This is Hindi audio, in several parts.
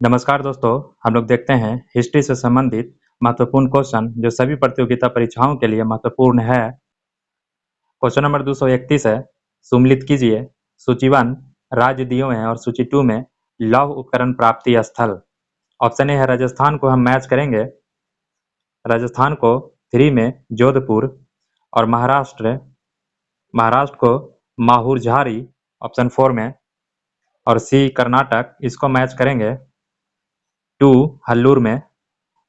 नमस्कार दोस्तों, हम लोग देखते हैं हिस्ट्री से संबंधित महत्वपूर्ण क्वेश्चन जो सभी प्रतियोगिता परीक्षाओं के लिए महत्वपूर्ण है। क्वेश्चन नंबर 231 है, सुम्मिलित कीजिए। सूची 1 राज्य दिए हुए हैं और सूची 2 में लौह उपकरण प्राप्ति स्थल। ऑप्शन ए है राजस्थान को हम मैच करेंगे। राजस्थान को 3 में जोधपुर और महाराष्ट्र को माहुरझारी ऑप्शन 4 में, और सी कर्नाटक इसको मैच करेंगे 2 हल्लूर में,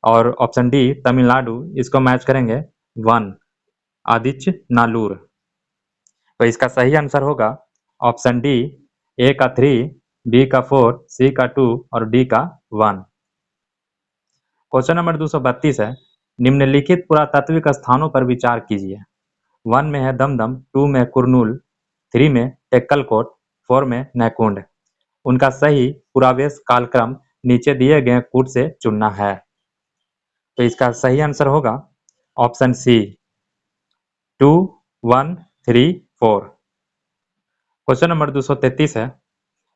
और ऑप्शन डी तमिलनाडु इसको मैच करेंगे 1 आदिच नालूर। तो इसका सही आंसर होगा ऑप्शन डी, ए का 3, बी का 4, सी का 2 और डी का 1। क्वेश्चन नंबर 232 है, निम्नलिखित पुरातात्विक स्थानों पर विचार कीजिए। 1 में है दमदम, 2 में कुरनूल, 3 में टेक्कलकोट, 4 में नैकुंड। उनका सही पुरावेश कालक्रम नीचे दिए गए कूट से चुनना है। तो इसका सही आंसर होगा ऑप्शन सी 2, 1, 3, 4। क्वेश्चन नंबर 233 है,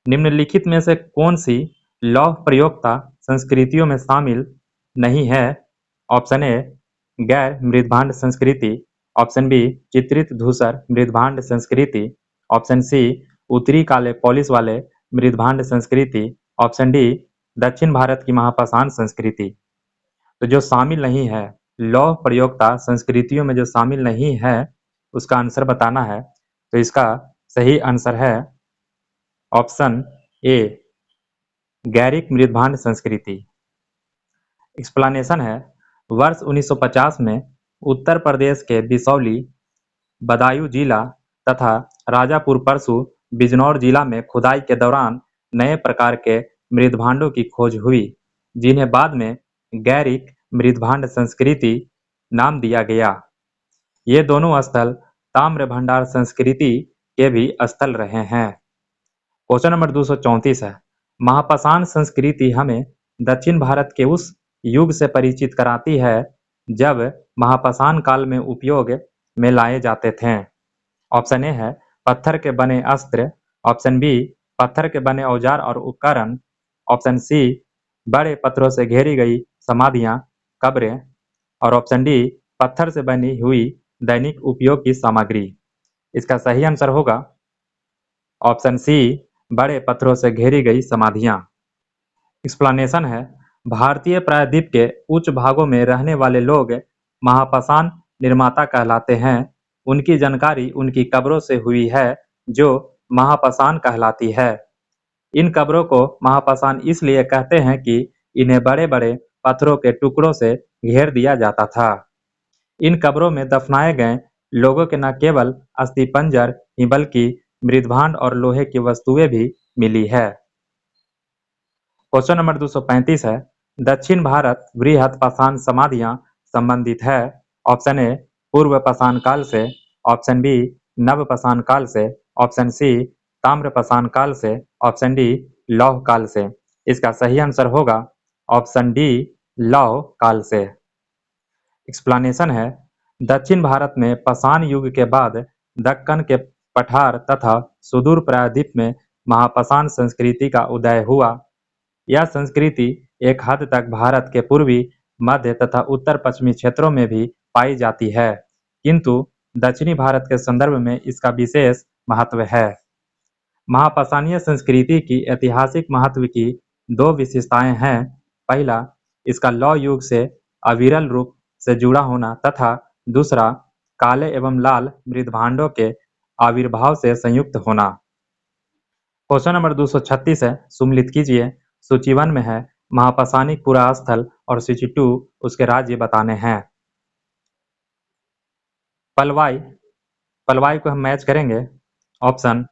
निम्नलिखित में से कौन सी लौह प्रयोक्ता संस्कृतियों में शामिल नहीं है। ऑप्शन ए गैर मृदभांड संस्कृति, ऑप्शन बी चित्रित धूसर मृदभांड संस्कृति, ऑप्शन सी उत्तरी काले पॉलिश वाले मृदभांड संस्कृति, ऑप्शन डी दक्षिण भारत की महापाषाण संस्कृति। तो जो शामिल नहीं है लौह प्रयोक्ता संस्कृतियों में, जो शामिल नहीं है उसका आंसर बताना है। तो इसका सही आंसर है ऑप्शन ए गैरिक मृदभांड संस्कृति। एक्सप्लेनेशन है, वर्ष 1950 में उत्तर प्रदेश के बिसौली, बदायूं जिला तथा राजापुर परसू, बिजनौर जिला में खुदाई के दौरान नए प्रकार के मृदभांडों की खोज हुई, जिन्हें बाद में गैरिक मृदभांड संस्कृति नाम दिया गया। ये दोनों स्थल ताम्र भंडार संस्कृति के भी स्थल रहे हैं। क्वेश्चन नंबर 234 है, महापाषाण संस्कृति हमें दक्षिण भारत के उस युग से परिचित कराती है जब महापाषाण काल में उपयोग में लाए जाते थे। ऑप्शन ए है पत्थर के बने अस्त्र, ऑप्शन बी पत्थर के बने औजार और उपकरण, ऑप्शन सी बड़े पत्थरों से घेरी गई समाधियां, कब्रें, और ऑप्शन डी पत्थर से बनी हुई दैनिक उपयोग की सामग्री। इसका सही आंसर होगा ऑप्शन सी बड़े पत्थरों से घेरी गई समाधियां। एक्सप्लेनेशन है, भारतीय प्रायद्वीप के उच्च भागों में रहने वाले लोग महापाषाण निर्माता कहलाते हैं। उनकी जानकारी उनकी कब्रों से हुई है जो महापाषाण कहलाती है। इन कब्रों को महापाषाण इसलिए कहते हैं कि इन्हें बड़े बड़े पत्थरों के टुकड़ों से घेर दिया जाता था। इन कब्रों में दफनाए गए लोगों के न केवल अस्थिपंजर ही बल्कि मृदभांड और लोहे की वस्तुएं भी मिली है। क्वेश्चन नंबर 235 है, दक्षिण भारत वृहत पाषाण समाधियां संबंधित है। ऑप्शन ए पूर्व पाषाण काल से, ऑप्शन बी नव पाषाण काल से, ऑप्शन सी ताम्र पाषाण काल से, ऑप्शन डी लौह काल से। इसका सही आंसर होगा ऑप्शन डी लौह काल से। एक्सप्लेनेशन है, दक्षिण भारत में पाषाण युग के बाद दक्कन के पठार तथा सुदूर प्रायद्वीप में महापाषाण संस्कृति का उदय हुआ। यह संस्कृति एक हद तक भारत के पूर्वी, मध्य तथा उत्तर पश्चिमी क्षेत्रों में भी पाई जाती है, किंतु दक्षिणी भारत के संदर्भ में इसका विशेष महत्व है। महापाषाणीय संस्कृति की ऐतिहासिक महत्व की दो विशेषताएं हैं। पहला, इसका लौह युग से अविरल रूप से जुड़ा होना तथा दूसरा, काले एवं लाल मृदभांडों के आविर्भाव से संयुक्त होना। क्वेश्चन नंबर 236 है, सुम्मिलित कीजिए। सूची 1 में है महापाषाणिक पुरास्थल और सूची 2 उसके राज्य बताने हैं। पलवाई को हम मैच करेंगे। ऑप्शन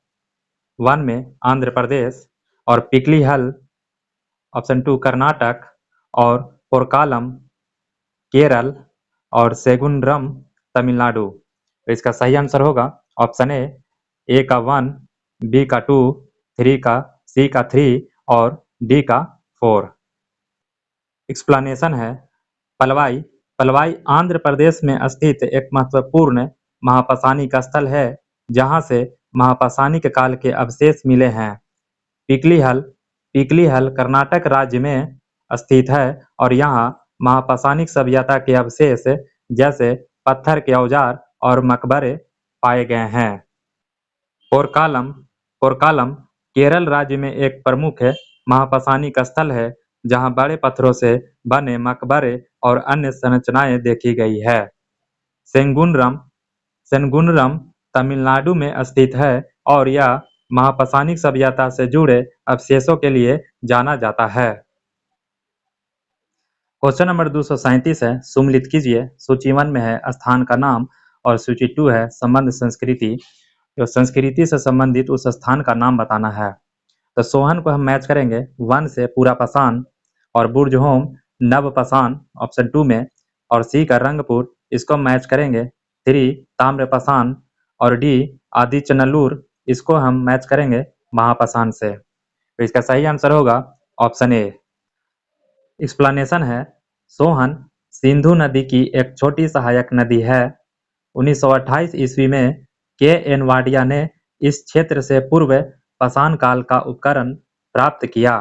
1 में आंध्र प्रदेश और पिकलीहल, ऑप्शन 2 कर्नाटक और पोरकालम केरल और सेगुंडरम तमिलनाडु। तो इसका सही आंसर होगा ऑप्शन ए का 1, बी का 2, 3 का, सी का 3 और डी का 4। एक्सप्लेनेशन है, पलवाई आंध्र प्रदेश में स्थित एक महत्वपूर्ण महापाषाणिक स्थल है जहां से महापाषाणिक काल के अवशेष मिले हैं। पिकलीहल पिकलीहल कर्नाटक राज्य में स्थित है और यहाँ महापाषाणिक सभ्यता के अवशेष जैसे पत्थर के औजार और मकबरे पाए गए हैं। पोरकालम केरल राज्य में एक प्रमुख महापाषाणिक स्थल है जहाँ बड़े पत्थरों से बने मकबरे और अन्य संरचनाएं देखी गई है। सेनगुनरम तमिलनाडु में स्थित है और यह महापाषाणिक सभ्यता से जुड़े अवशेषों के लिए जाना जाता है। क्वेश्चन नंबर 237 है, सुमलित कीजिए। सूची 1 में है स्थान का नाम और सूची 2 है संबंध संस्कृति। जो संस्कृति से संबंधित उस स्थान का नाम बताना है। तो सोहन को हम मैच करेंगे 1 से पूरा पाषाण और बुर्जहोम नव पाषाण ऑप्शन 2 में, और सी का रंगपुर इसको मैच करेंगे 3 ताम्र पाषाण और डी आदिचनल्लूर इसको हम मैच करेंगे महापाषाण से। तो इसका सही आंसर होगा ऑप्शन ए। एक्सप्लेनेशन है, सोहन सिंधु नदी की एक छोटी सहायक नदी है। 1928 ईस्वी में के एन वाडिया ने इस क्षेत्र से पूर्व पाषाण काल का उपकरण प्राप्त किया।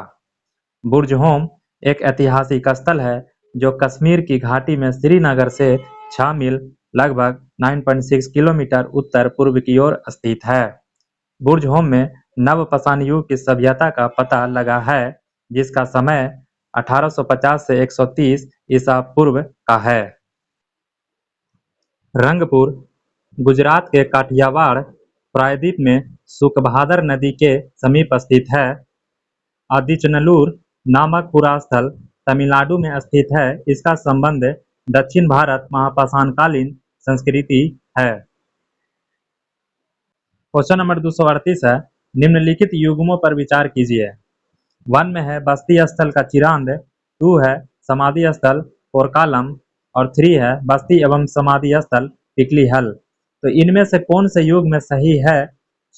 बुर्जहोम एक ऐतिहासिक स्थल है जो कश्मीर की घाटी में श्रीनगर से 6 मील लगभग 9.6 किलोमीटर उत्तर पूर्व की ओर स्थित है। बुर्जहोम में नवपाषाण युग की सभ्यता का पता लगा है जिसका समय 1850 से 130 ईसा पूर्व का है। रंगपुर गुजरात के काठियावाड़ प्रायद्वीप में सुखभादर नदी के समीप स्थित है। आदिचनल्लूर नामक पुरा स्थल तमिलनाडु में स्थित है। इसका संबंध दक्षिण भारत महापाषाणकालीन संस्कृति है। क्वेश्चन नंबर 238 है, निम्नलिखित युग्मों पर विचार कीजिए। 1 में है बस्ती स्थल का चिरांद, 2 है समाधि स्थल पोरकालम और 3 है बस्ती एवं समाधि स्थल पिकलीहल। तो इनमें से कौन से युग में सही है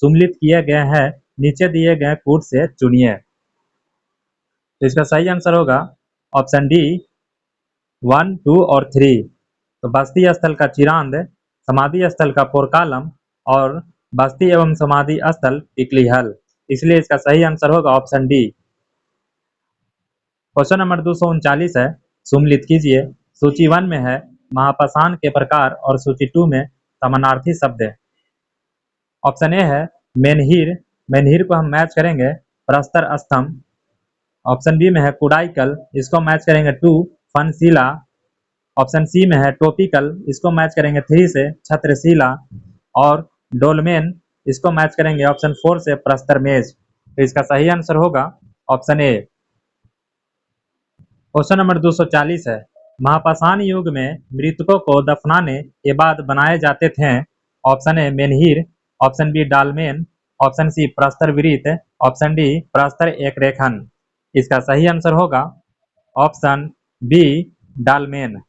सुमलित किए गए हैं नीचे दिए गए कूट से चुनिए। तो इसका सही आंसर होगा ऑप्शन डी 1, 2 और 3। तो बस्ती स्थल का चिरांद, समाधि स्थल का पोरकालम और बस्ती एवं समाधि स्थल पिकलीहल, इसलिए इसका सही आंसर होगा ऑप्शन डी। क्वेश्चन नंबर 239 है, सुमलित कीजिए। सूची 1 में है महापाषाण के प्रकार और सूची 2 में समानार्थी शब्द। ऑप्शन ए है मेनहीर को हम मैच करेंगे प्रस्तर स्तंभ। ऑप्शन बी में है कुडाइकल, इसको मैच करेंगे 2 फनशिला। ऑप्शन सी में है टोपिकल, इसको मैच करेंगे 3 से छत्रशिला। और डोलमेन इसको मैच करेंगे ऑप्शन 4 से प्रस्तर मेज। तो इसका सही आंसर होगा ऑप्शन ए। क्वेश्चन नंबर 240 है, महापाषाण युग में मृतकों को दफनाने के बाद बनाए जाते थे। Option A menhir, option B dolmen, option C प्रस्तर विरित, ऑप्शन डी प्रस्तर एक रेखन। इसका सही आंसर होगा ऑप्शन बी डालमेन।